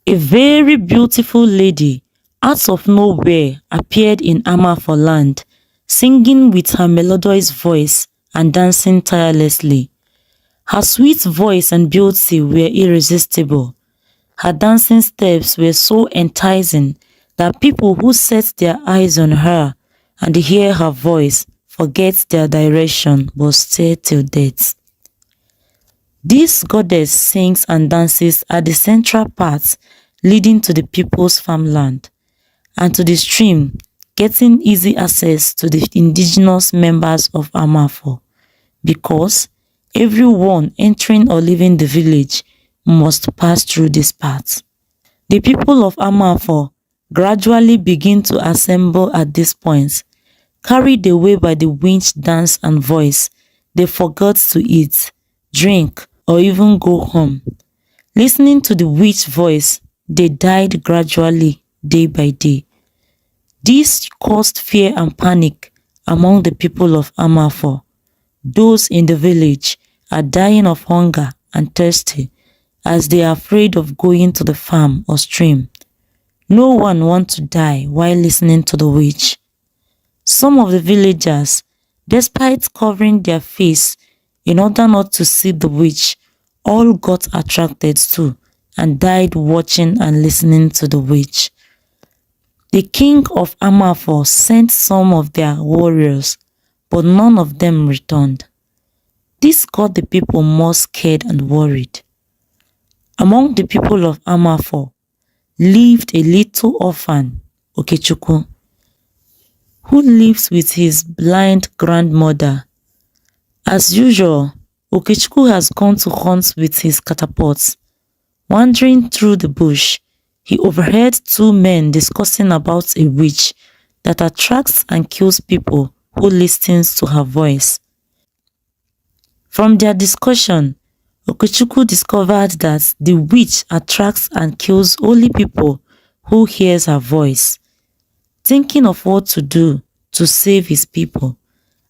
A very beautiful lady out of nowhere appeared in Amafor land, singing with her melodious voice and dancing tirelessly. Her sweet voice and beauty were irresistible. Her dancing steps were so enticing that people who set their eyes on her and hear her voice forget their direction but stay till death. This goddess sings and dances at the central path leading to the people's farmland and to the stream, getting easy access to the indigenous members of Amafor, because everyone entering or leaving the village must pass through this path. The people of Amafor gradually begin to assemble at this point. Carried away by the winch dance and voice, they forgot to eat, drink, or even go home. Listening to the witch voice, they died gradually, day by day. This caused fear and panic among the people of Amafor. Those in the village are dying of hunger and thirsty as they are afraid of going to the farm or stream. No one wants to die while listening to the witch. Some of the villagers, despite covering their face in order not to see the witch, all got attracted to and died watching and listening to the witch. The king of Amafor sent some of their warriors, but none of them returned. This got the people more scared and worried. Among the people of Amafor lived a little orphan, Okechukwu, who lives with his blind grandmother. As usual, Okechukwu has gone to hunt with his catapults. Wandering through the bush, he overheard two men discussing about a witch that attracts and kills people who listens to her voice. From their discussion, Okechukwu discovered that the witch attracts and kills only people who hears her voice. Thinking of what to do to save his people,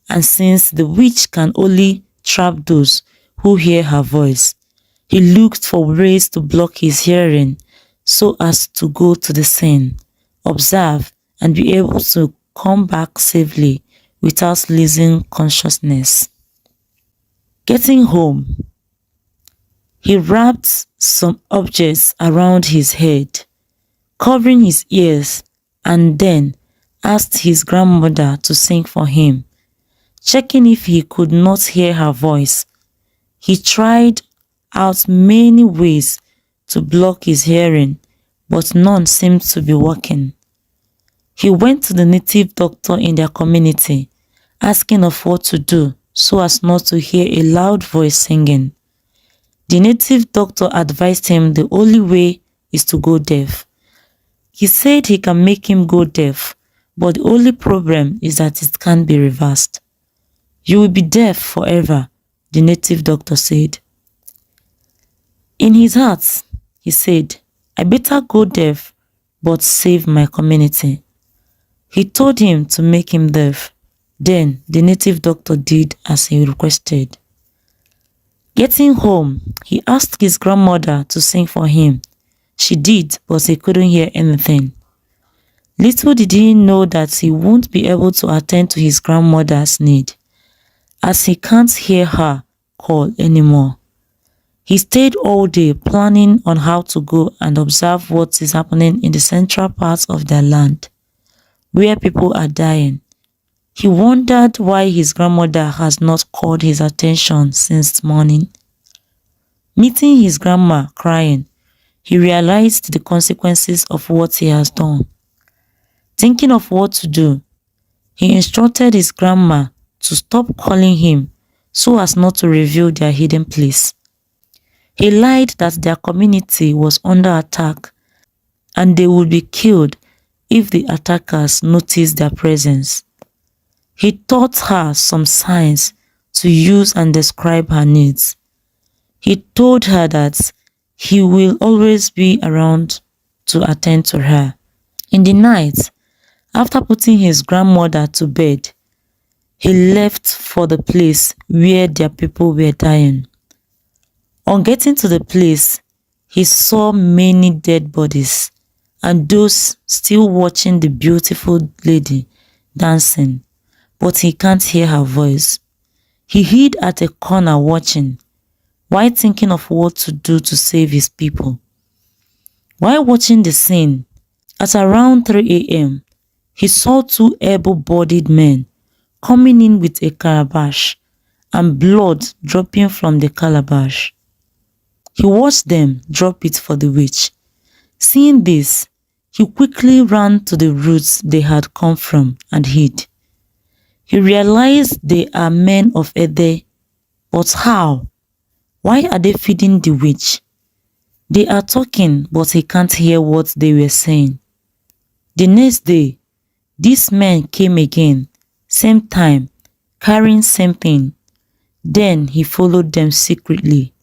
and since the witch can only trap those who hear her voice, he looked for ways to block his hearing so as to go to the scene, observe, and be able to come back safely without losing consciousness. Getting home, he wrapped some objects around his head, covering his ears, and then asked his grandmother to sing for him. Checking if he could not hear her voice, he tried out many ways to block his hearing, but none seemed to be working. He went to the native doctor in their community, asking of what to do so as not to hear a loud voice singing. The native doctor advised him the only way is to go deaf. He said he can make him go deaf, but the only problem is that it can't be reversed. You will be deaf forever, the native doctor said. In his heart, he said, I better go deaf, but save my community. He told him to make him deaf. Then the native doctor did as he requested. Getting home, he asked his grandmother to sing for him. She did, but he couldn't hear anything. Little did he know that he won't be able to attend to his grandmother's need, as he can't hear her call anymore. He stayed all day planning on how to go and observe what is happening in the central part of their land, where people are dying. He wondered why his grandmother has not called his attention since morning. Meeting his grandma crying, he realized the consequences of what he has done. Thinking of what to do, he instructed his grandma to stop calling him so as not to reveal their hidden place. He lied that their community was under attack and they would be killed if the attackers noticed their presence. He taught her some signs to use and describe her needs. He told her that he will always be around to attend to her. In the night, after putting his grandmother to bed, he left for the place where their people were dying. On getting to the place, He saw many dead bodies and those still watching the beautiful lady dancing, but he can't hear her voice. He hid at a corner watching, while thinking of what to do to save his people. While watching the scene, at around 3 a.m., he saw two able-bodied men coming in with a calabash and blood dropping from the calabash. He watched them drop it for the witch. Seeing this, he quickly ran to the roots they had come from and hid. He realized they are men of Ede, but how? Why are they feeding the witch? They are talking, but he can't hear what they were saying. The next day, these men came again, same time, carrying same thing. Then he followed them secretly.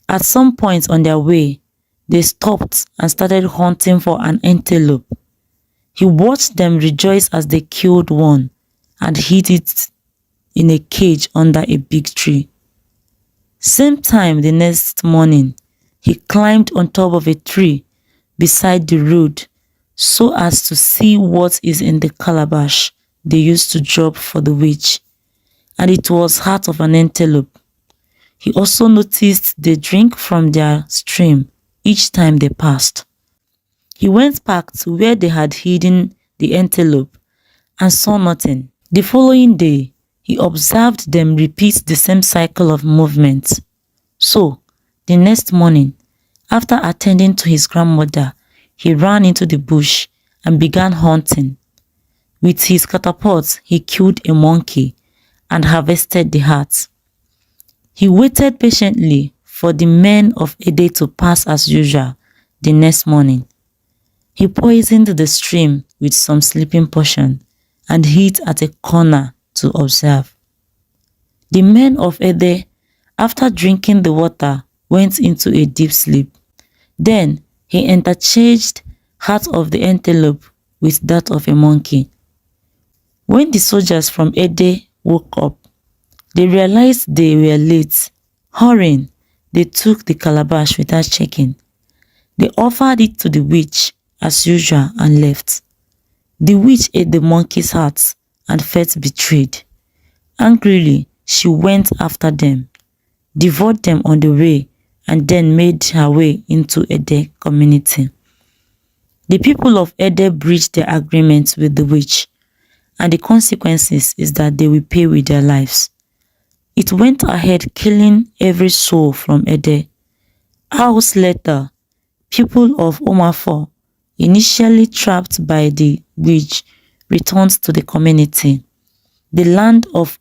At some point on their way, they stopped and started hunting for an antelope. He watched them rejoice as they killed one and hid it in a cage under a big tree. Same time the next morning, he climbed on top of a tree beside the road so as to see what is in the calabash they used to drop for the witch, and it was heart of an antelope. He also noticed they drink from their stream each time they passed. He went back to where they had hidden the antelope and saw nothing. The following day, he observed them repeat the same cycle of movement. So, the next morning, after attending to his grandmother, he ran into the bush and began hunting. With his catapult, he killed a monkey and harvested the heart. He waited patiently for the men of Ede to pass as usual the next morning. He poisoned the stream with some sleeping potion and hid at a corner to observe. The men of Ede, after drinking the water, went into a deep sleep. Then he interchanged heart of the antelope with that of a monkey. When the soldiers from Ede woke up, they realized they were late. Hurrying, they took the calabash without checking. They offered it to the witch as usual and left. The witch ate the monkey's heart and felt betrayed. Angrily, she went after them, devoured them on the way, and then made her way into Ede community. The people of Ede breached their agreement with the witch, and the consequences is that they will pay with their lives. It went ahead killing every soul from Ede. Hours later, people of Omafo, initially trapped by the witch, returned to the community. The land of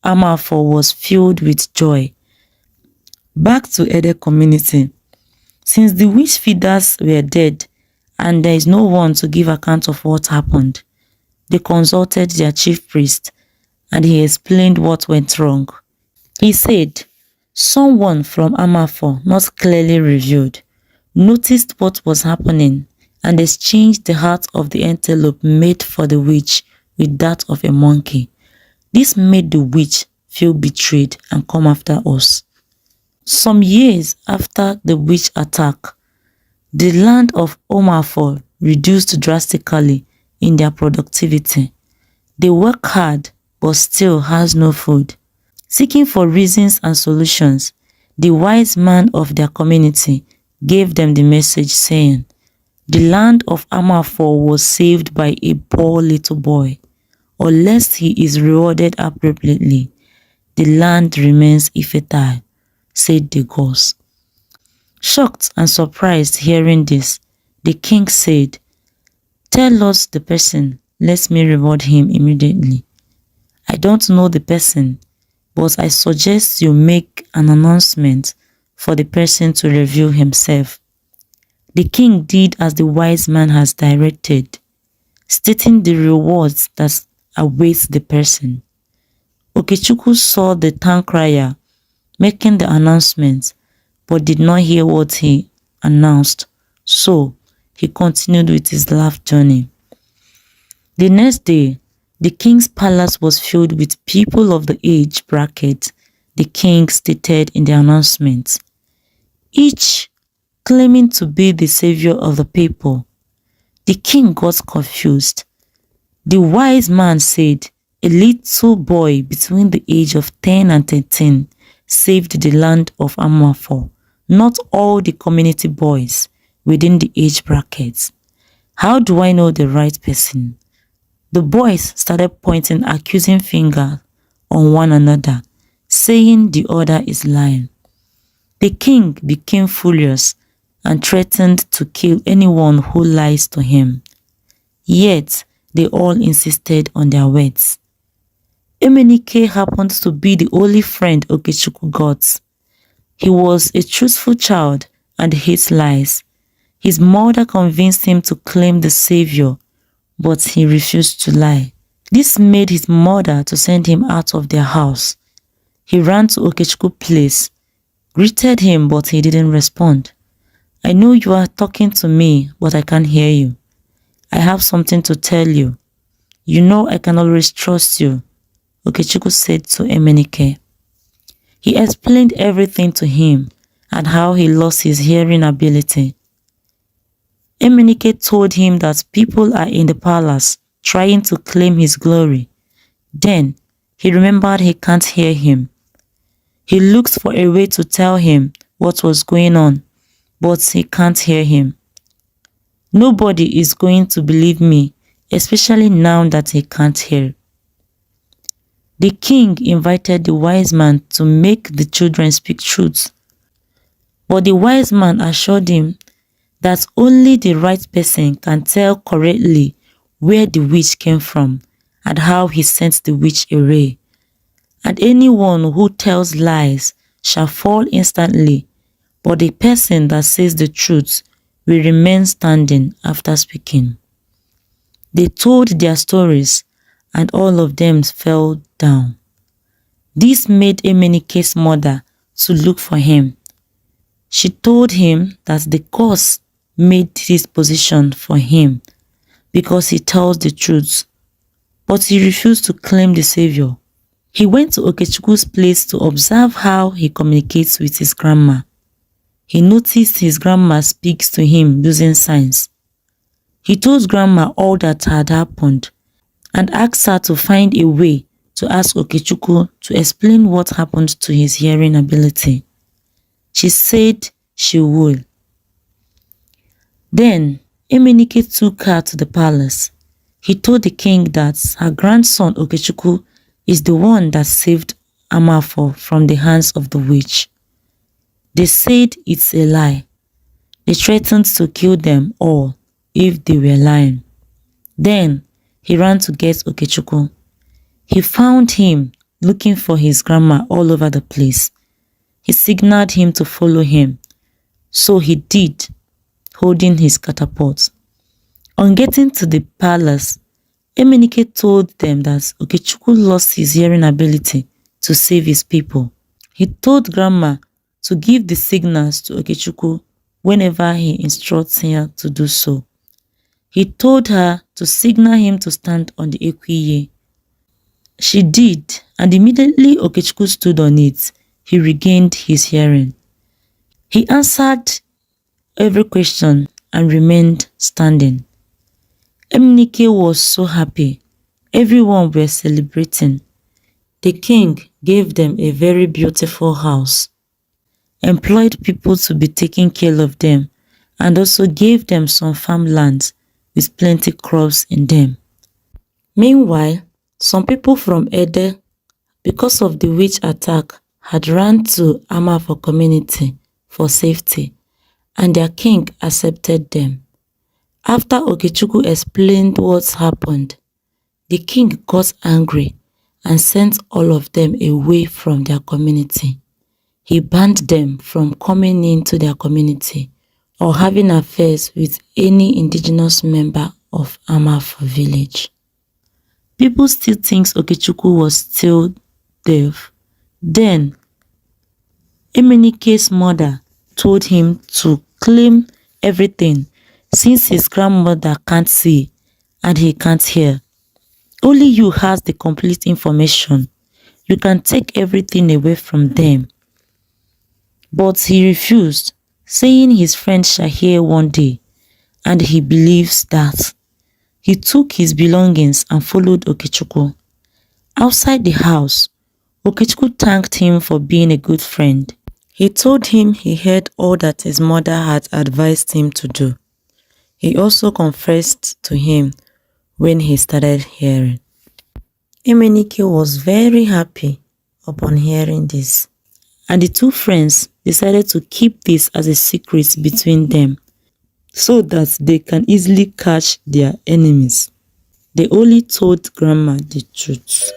Amafo was filled with joy. Back to Ede community. Since the witch feeders were dead and there is no one to give account of what happened, they consulted their chief priest and he explained what went wrong. He said, someone from Amafo, not clearly revealed, noticed what was happening and exchanged the heart of the antelope made for the witch with that of a monkey. This made the witch feel betrayed and come after us. Some years after the witch attack, the land of Omafo reduced drastically in their productivity. They work hard but still has no food. Seeking for reasons and solutions, the wise man of their community gave them the message saying, the land of Amafo was saved by a poor little boy. Unless he is rewarded appropriately, the land remains infertile, said the gods. Shocked and surprised hearing this, the king said, tell us the person, let me reward him immediately. I don't know the person, but I suggest you make an announcement for the person to reveal himself. The king did as the wise man has directed, stating the rewards that await the person. Okechukwu saw the town crier making the announcement, but did not hear what he announced, so he continued with his life journey. The next day, the king's palace was filled with people of the age bracket the king stated in the announcement. Each claiming to be the savior of the people. The king got confused. The wise man said, a little boy between the age of 10 and 13 saved the land of Amafor, not all the community boys within the age brackets. How do I know the right person? The boys started pointing accusing fingers on one another, saying the other is lying. The king became furious and threatened to kill anyone who lies to him. Yet, they all insisted on their words. Emenike happened to be the only friend Okechukwu got. He was a truthful child and hates lies. His mother convinced him to claim the savior, but he refused to lie. This made his mother to send him out of their house. He ran to Okechukwu place, greeted him, but he didn't respond. I know you are talking to me, but I can't hear you. I have something to tell you. You know I can always trust you, Okechukwu said to Emenike. He explained everything to him and how he lost his hearing ability. Emenike told him that people are in the palace trying to claim his glory. Then he remembered he can't hear him. He looked for a way to tell him what was going on, but he can't hear him. Nobody is going to believe me, especially now that he can't hear. The king invited the wise man to make the children speak truth. But the wise man assured him that only the right person can tell correctly where the witch came from and how he sent the witch away. And anyone who tells lies shall fall instantly, but the person that says the truth will remain standing after speaking. They told their stories, and all of them fell down. This made Emenike's mother to look for him. She told him that the curse made this position for him because he tells the truth, but he refused to claim the savior. He went to Okechukwu's place to observe how he communicates with his grandma. He noticed his grandma speaks to him using signs. He told grandma all that had happened and asked her to find a way to ask Okechukwu to explain what happened to his hearing ability. She said she would. Then Emenike took her to the palace. He told the king that her grandson Okechukwu is the one that saved Amafor from the hands of the witch. They said it's a lie. They threatened to kill them all if they were lying. Then he ran to get Okechukwu. He found him looking for his grandma all over the place. He signaled him to follow him. So he did, holding his catapult. On getting to the palace, Emenike told them that Okechukwu lost his hearing ability to save his people. He told grandma to give the signals to Okechukwu whenever he instructs her to do so. He told her to signal him to stand on the Ekwiye. She did, and immediately Okechukwu stood on it. He regained his hearing. He answered every question and remained standing. Emenike was so happy. Everyone was celebrating. The king gave them a very beautiful house, employed people to be taking care of them, and also gave them some farmlands with plenty crops in them. Meanwhile, some people from Ede, because of the witch attack, had run to Amafor community for safety, and their king accepted them. After Okechukwu explained what happened, the king got angry and sent all of them away from their community. He banned them from coming into their community or having affairs with any indigenous member of Amafor village. People still think Okechukwu was still deaf. Then, Emenike's mother told him to claim everything since his grandmother can't see and he can't hear. Only you has the complete information. You can take everything away from them. But he refused, saying his friend shall hear one day, and he believes that. He took his belongings and followed Okechukwu. Outside the house, Okechukwu thanked him for being a good friend. He told him he heard all that his mother had advised him to do. He also confessed to him when he started hearing. Emenike was very happy upon hearing this, and the two friends decided to keep this as a secret between them so that they can easily catch their enemies. They only told Grandma the truth.